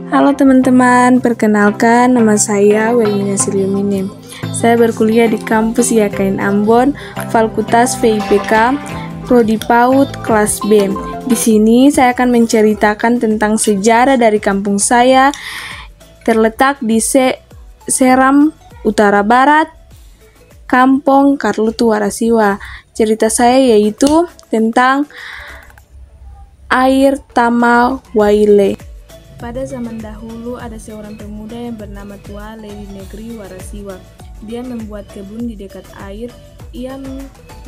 Halo teman-teman, perkenalkan nama saya Welmina Siliumine. Saya berkuliah di kampus IAKN Ambon, Fakultas VIPK, Prodi PAUD kelas B. Di sini saya akan menceritakan tentang sejarah dari kampung saya, terletak di Seram, Utara Barat, Kampung Karlutu Warasiwa. Cerita saya yaitu tentang air Tama Waile. Pada zaman dahulu ada seorang pemuda yang bernama Tuale di negeri Warasiwa. Dia membuat kebun di dekat air. Ia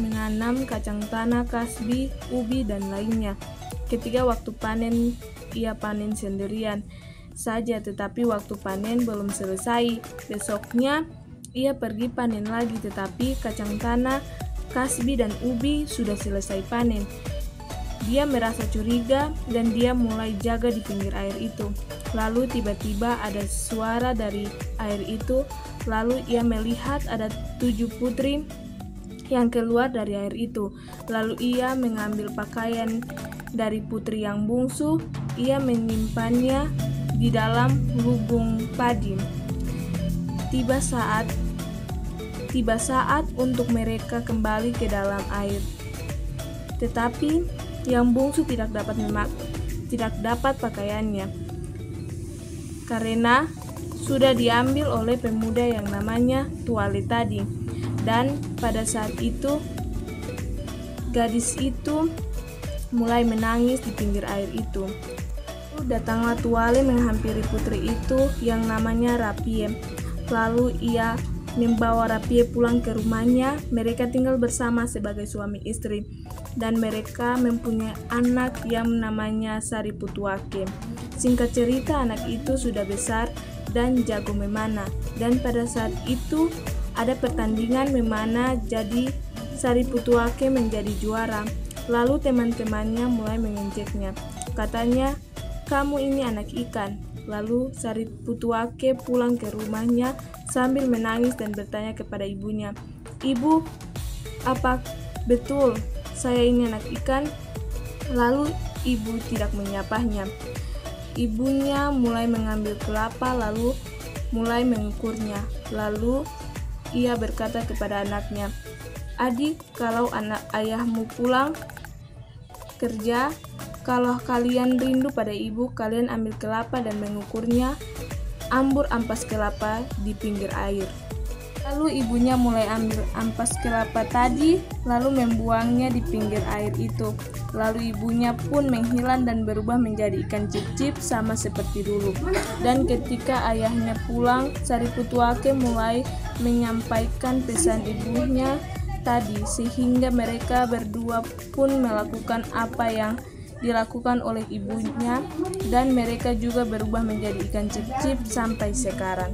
menanam kacang tanah, kasbi, ubi, dan lainnya. Ketika waktu panen, ia panen sendirian saja, tetapi waktu panen belum selesai. Besoknya ia pergi panen lagi, tetapi kacang tanah, kasbi, dan ubi sudah selesai panen. Dia merasa curiga dan dia mulai jaga di pinggir air itu. Lalu tiba-tiba ada suara dari air itu. Lalu ia melihat ada 7 putri yang keluar dari air itu. Lalu ia mengambil pakaian dari putri yang bungsu. Ia menyimpannya di dalam lubung padi. Tiba saat untuk mereka kembali ke dalam air. Tetapi yang bungsu tidak dapat pakaiannya karena sudah diambil oleh pemuda yang namanya Tuale tadi. Dan pada saat itu gadis itu mulai menangis di pinggir air itu. Datanglah Tuale menghampiri putri itu yang namanya Rapie. Lalu ia membawa Rapie pulang ke rumahnya. Mereka tinggal bersama sebagai suami istri dan mereka mempunyai anak yang namanya Sariputuake. Singkat cerita, anak itu sudah besar dan jago memanah, dan pada saat itu ada pertandingan memanah, jadi Sariputuake menjadi juara. Lalu teman-temannya mulai mengejeknya. Katanya, "Kamu ini anak ikan." Lalu Sariputuake pulang ke rumahnya sambil menangis dan bertanya kepada ibunya, "Ibu, apa betul saya ini anak ikan?" Lalu ibu tidak menyapanya. Ibunya mulai mengambil kelapa lalu mulai mengukurnya. Lalu ia berkata kepada anaknya, "Adik, kalau anak ayahmu pulang kerja, kalau kalian rindu pada ibu, kalian ambil kelapa dan mengukurnya, ambur ampas kelapa di pinggir air." Lalu ibunya mulai ambil ampas kelapa tadi, lalu membuangnya di pinggir air itu. Lalu ibunya pun menghilang dan berubah menjadi ikan cip-cip sama seperti dulu. Dan ketika ayahnya pulang, Sariputuake mulai menyampaikan pesan ibunya tadi, sehingga mereka berdua pun melakukan apa yang dilakukan oleh ibunya, dan mereka juga berubah menjadi ikan cip-cip sampai sekarang.